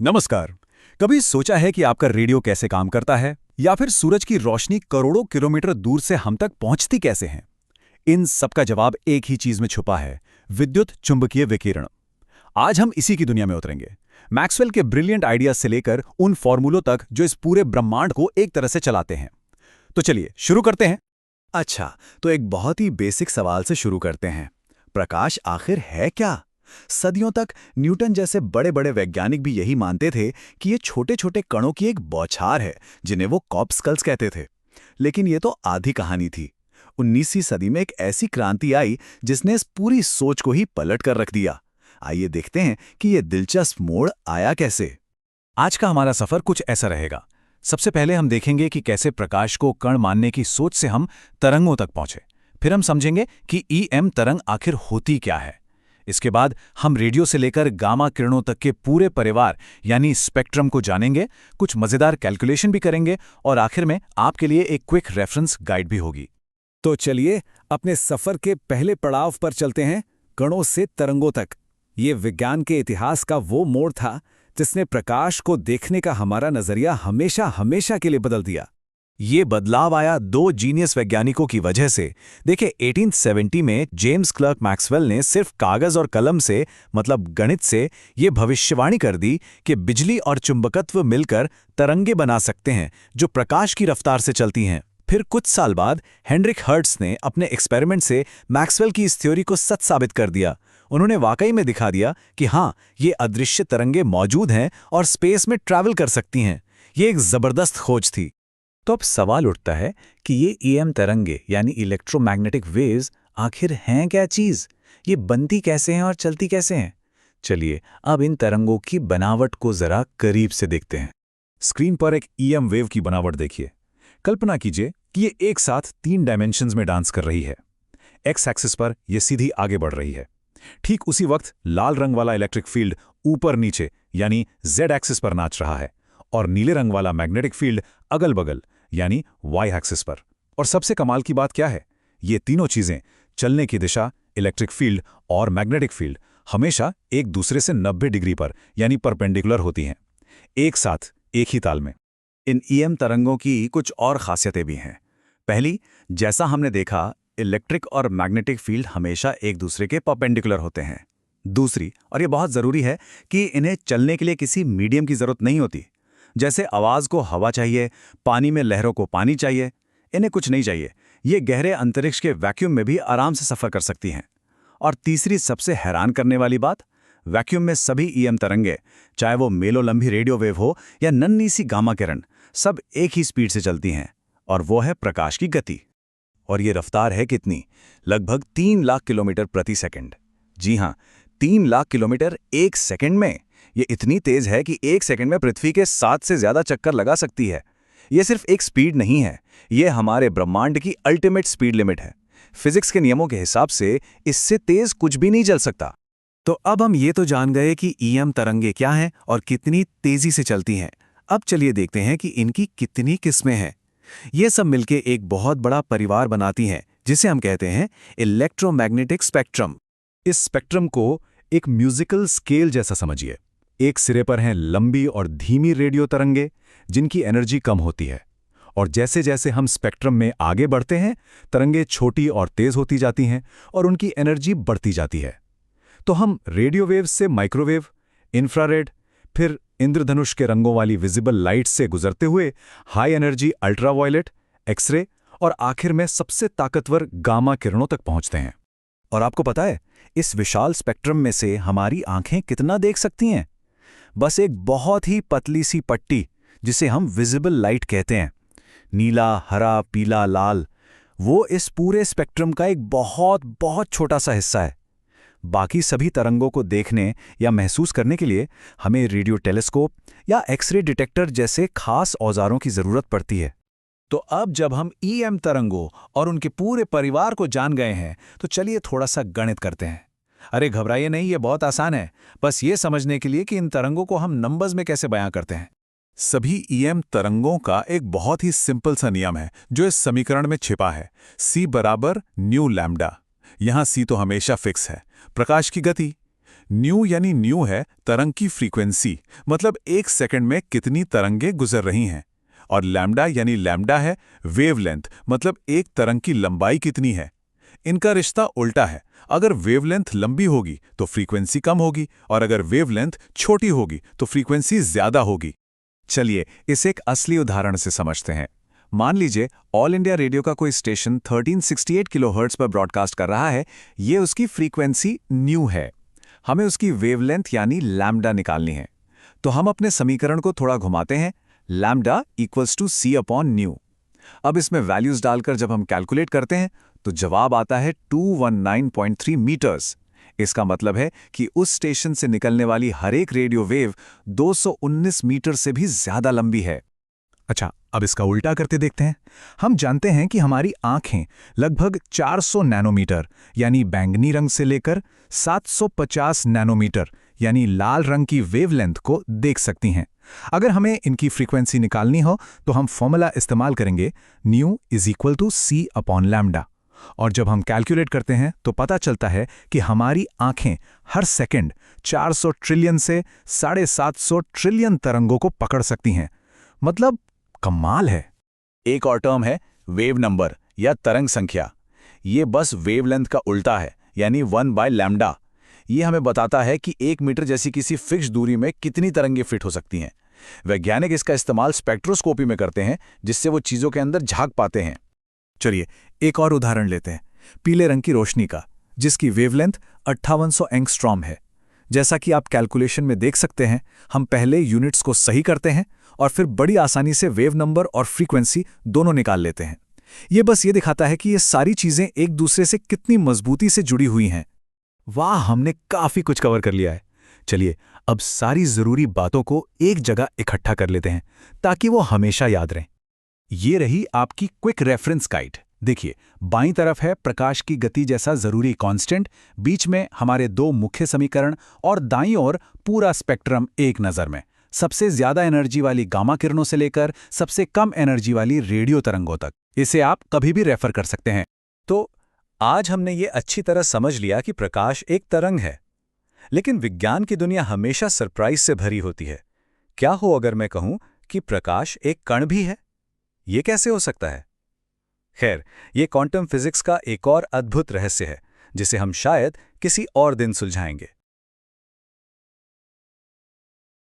नमस्कार। कभी सोचा है कि आपका रेडियो कैसे काम करता है या फिर सूरज की रोशनी करोड़ों किलोमीटर दूर से हम तक पहुंचती कैसे है? इन सबका जवाब एक ही चीज में छुपा है, विद्युत चुंबकीय विकिरण। आज हम इसी की दुनिया में उतरेंगे, मैक्सवेल के ब्रिलियंट आइडियाज से लेकर उन फॉर्मूलों तक जो इस पूरे ब्रह्मांड को एक तरह से चलाते हैं। तो चलिए शुरू करते हैं। अच्छा, तो एक बहुत ही बेसिक सवाल से शुरू करते हैं। प्रकाश आखिर है क्या? सदियों तक न्यूटन जैसे बड़े बड़े वैज्ञानिक भी यही मानते थे कि ये छोटे छोटे कणों की एक बौछार है, जिन्हें वो कॉर्पस्कल्स कहते थे। लेकिन ये तो आधी कहानी थी। 19वीं सदी में एक ऐसी क्रांति आई जिसने इस पूरी सोच को ही पलट कर रख दिया। आइए देखते हैं कि ये दिलचस्प मोड़ आया कैसे। आज का हमारा सफर कुछ ऐसा रहेगा। सबसे पहले हम देखेंगे कि कैसे प्रकाश को कण मानने की सोच से हम तरंगों तक पहुंचे। फिर हम समझेंगे कि ईएम तरंग आखिर होती क्या है। इसके बाद हम रेडियो से लेकर गामा किरणों तक के पूरे परिवार यानी स्पेक्ट्रम को जानेंगे, कुछ मजेदार कैलकुलेशन भी करेंगे और आखिर में आपके लिए एक क्विक रेफरेंस गाइड भी होगी। तो चलिए अपने सफर के पहले पड़ाव पर चलते हैं, कणों से तरंगों तक। ये विज्ञान के इतिहास का वो मोड़ था जिसने प्रकाश को देखने का हमारा नजरिया हमेशा हमेशा के लिए बदल दिया। ये बदलाव आया दो जीनियस वैज्ञानिकों की वजह से। देखिए 1870 में जेम्स क्लर्क मैक्सवेल ने सिर्फ कागज और कलम से, मतलब गणित से, ये भविष्यवाणी कर दी कि बिजली और चुंबकत्व मिलकर तरंगे बना सकते हैं जो प्रकाश की रफ्तार से चलती हैं। फिर कुछ साल बाद हेनरिक हर्ट्ज ने अपने एक्सपेरिमेंट से मैक्सवेल की इस थ्योरी को सच साबित कर दिया। उन्होंने वाकई में दिखा दिया कि हाँ, ये अदृश्य तरंगे मौजूद हैं और स्पेस में ट्रैवल कर सकती हैं। ये एक जबरदस्त खोज थी। तो अब सवाल उठता है कि ये ईएम तरंगे यानी इलेक्ट्रोमैग्नेटिक वेव्स आखिर हैं क्या चीज़? ये बनती कैसे हैं और चलती कैसे हैं? चलिए अब इन तरंगों की बनावट को जरा करीब से देखते हैं। स्क्रीन पर एक ईएम वेव की बनावट देखिए। कल्पना कीजिए कि ये एक साथ 3 डायमेंशंस में डांस कर रही है। एक्स एक्सिस पर यह सीधी आगे बढ़ रही है। ठीक उसी वक्त लाल रंग वाला इलेक्ट्रिक फील्ड ऊपर नीचे यानी जेड एक्सिस पर नाच रहा है और नीले रंग वाला मैग्नेटिक फील्ड अगल बगल यानी वाई एक्सिस पर। और सबसे कमाल की बात क्या है, ये तीनों चीजें, चलने की दिशा, इलेक्ट्रिक फील्ड और मैग्नेटिक फील्ड, हमेशा एक दूसरे से 90 डिग्री पर यानी परपेंडिकुलर होती हैं, एक साथ एक ही ताल में। इन ईएम तरंगों की कुछ और खासियतें भी हैं। पहली, जैसा हमने देखा, इलेक्ट्रिक और मैग्नेटिक फील्ड हमेशा एक दूसरे के परपेंडिकुलर होते हैं। दूसरी, और ये बहुत ज़रूरी है, कि इन्हें चलने के लिए किसी मीडियम की ज़रूरत नहीं होती। जैसे आवाज़ को हवा चाहिए, पानी में लहरों को पानी चाहिए, इन्हें कुछ नहीं चाहिए। ये गहरे अंतरिक्ष के वैक्यूम में भी आराम से सफ़र कर सकती हैं। और तीसरी सबसे हैरान करने वाली बात, वैक्यूम में सभी ईएम तरंगे, चाहे वो मेलोलंबी रेडियो वेव हो या नन्ही सी गामा किरण, सब एक ही स्पीड से चलती हैं, और वो है प्रकाश की गति। और ये रफ्तार है कितनी? लगभग 3 लाख किलोमीटर प्रति सेकंड। जी हाँ, 3 लाख किलोमीटर एक सेकंड में। ये इतनी तेज है कि एक सेकंड में पृथ्वी के 7 से ज्यादा चक्कर लगा सकती है। ये सिर्फ एक स्पीड नहीं है, ये हमारे ब्रह्मांड की अल्टीमेट स्पीड लिमिट है। फिजिक्स के नियमों के हिसाब से इससे तेज कुछ भी नहीं चल सकता। तो अब हम ये तो जान गए कि ईएम तरंगे क्या हैं और कितनी तेजी से चलती हैं। अब चलिए देखते हैं कि इनकी कितनी किस्में हैं। ये सब मिलके एक बहुत बड़ा परिवार बनाती हैं, जिसे हम कहते हैं इलेक्ट्रोमैग्नेटिक स्पेक्ट्रम। इस स्पेक्ट्रम को एक म्यूजिकल स्केल जैसा समझिए। एक सिरे पर हैं लंबी और धीमी रेडियो तरंगे, जिनकी एनर्जी कम होती है, और जैसे जैसे हम स्पेक्ट्रम में आगे बढ़ते हैं, तरंगे छोटी और तेज होती जाती हैं और उनकी एनर्जी बढ़ती जाती है। तो हम रेडियो वेव से माइक्रोवेव, इंफ्रारेड, फिर इंद्रधनुष के रंगों वाली विजिबल लाइट से गुजरते हुए हाई एनर्जी अल्ट्रावायलेट, एक्सरे और आखिर में सबसे ताकतवर गामा किरणों तक पहुंचते हैं। और आपको पता है, इस विशाल स्पेक्ट्रम में से हमारी आंखें कितना देख सकती हैं? बस एक बहुत ही पतली सी पट्टी, जिसे हम विजिबल लाइट कहते हैं। नीला, हरा, पीला, लाल, वो इस पूरे स्पेक्ट्रम का एक बहुत बहुत छोटा सा हिस्सा है। बाकी सभी तरंगों को देखने या महसूस करने के लिए हमें रेडियो टेलीस्कोप या एक्सरे डिटेक्टर जैसे खास औजारों की जरूरत पड़ती है। तो अब जब हम ईएम तरंगों और उनके पूरे परिवार को जान गए हैं, तो चलिए थोड़ा सा गणित करते हैं। अरे घबराइए नहीं, ये बहुत आसान है। बस ये समझने के लिए कि इन तरंगों को हम नंबर्स में कैसे बयां करते हैं। सभी ईएम तरंगों का एक बहुत ही सिंपल सा नियम है जो इस समीकरण में छिपा है, C बराबर न्यू लैम्डा। यहाँ C तो हमेशा फिक्स है, प्रकाश की गति। न्यू यानी न्यू है तरंग की फ्रीक्वेंसी, मतलब एक सेकंड में कितनी तरंगें गुजर रही हैं। और लैम्डा यानी लैम्डा है वेवलेंथ, मतलब एक तरंग की लंबाई कितनी है। इनका रिश्ता उल्टा है, अगर वेवलेंथ लंबी होगी तो फ्रीक्वेंसी कम होगी, और अगर वेवलेंथ छोटी होगी तो फ्रीक्वेंसी ज्यादा होगी। चलिए इसे एक असली उदाहरण से समझते हैं। मान लीजिए ऑल इंडिया रेडियो का कोई स्टेशन 1368 किलोहर्ट्ज पर ब्रॉडकास्ट कर रहा है। ये उसकी फ्रीक्वेंसी न्यू है। हमें उसकी वेवलेंथ यानी लैम्डा निकालनी है। तो हम अपने समीकरण को थोड़ा घुमाते हैं, lambda equals to C upon nu. अब इसमें वैल्यूज डालकर जब हम कैलकुलेट करते हैं तो जवाब आता है 219.3 मीटर्स। इसका मतलब है कि उस स्टेशन से निकलने वाली हर एक रेडियो वेव 219 मीटर से भी ज्यादा लंबी है। अच्छा, अब इसका उल्टा करते देखते हैं। हम जानते हैं कि हमारी आंखें लगभग 400 नैनोमीटर यानी बैंगनी रंग से लेकर 750 नैनोमीटर यानी लाल रंग की वेवलेंथ को देख सकती हैं। अगर हमें इनकी फ्रीक्वेंसी निकालनी हो तो हम फॉर्मूला इस्तेमाल करेंगे nu is equal to C upon lambda. और जब हम कैलकुलेट करते हैं तो पता चलता है कि हमारी आंखें हर सेकंड 400 ट्रिलियन से 750 ट्रिलियन तरंगों को पकड़ सकती हैं। मतलब कमाल है। एक और टर्म है वेव नंबर या तरंग संख्या। ये बस वेवलेंथ का उल्टा है, यानी 1/λ। ये हमें बताता है कि 1 मीटर जैसी किसी फिक्स दूरी में कितनी तरंगें फिट हो सकती हैं। वैज्ञानिक इसका इस्तेमाल स्पेक्ट्रोस्कोपी में करते हैं, जिससे वो चीजों के अंदर झांक पाते हैं। चलिए एक और उदाहरण लेते हैं, पीले रंग की रोशनी का, जिसकी वेवलेंथ 5800 एंगस्ट्रॉम है। जैसा कि आप कैलकुलेशन में देख सकते हैं, हम पहले यूनिट्स को सही करते हैं और फिर बड़ी आसानी से वेव नंबर और फ्रीक्वेंसी दोनों निकाल लेते हैं। ये बस ये दिखाता है कि ये सारी चीजें एक दूसरे से कितनी मजबूती से जुड़ी हुई हैं। वाह, हमने काफी कुछ कवर कर लिया है। चलिए अब सारी जरूरी बातों को एक जगह इकट्ठा कर लेते हैं ताकि वो हमेशा याद रहें। ये रही आपकी क्विक रेफरेंस गाइड। देखिए, बाईं तरफ है प्रकाश की गति जैसा जरूरी कांस्टेंट, बीच में हमारे 2 मुख्य समीकरण और दाईं ओर पूरा स्पेक्ट्रम एक नज़र में। सबसे ज्यादा एनर्जी वाली गामा किरणों से लेकर सबसे कम एनर्जी वाली रेडियो तरंगों तक। इसे आप कभी भी रेफर कर सकते हैं। तो आज हमने ये अच्छी तरह समझ लिया कि प्रकाश एक तरंग है, लेकिन विज्ञान की दुनिया हमेशा सरप्राइज से भरी होती है। क्या हो अगर मैं कहूं कि प्रकाश एक कण भी है? ये कैसे हो सकता है? खैर, ये क्वांटम फिजिक्स का एक और अद्भुत रहस्य है, जिसे हम शायद किसी और दिन सुलझाएंगे।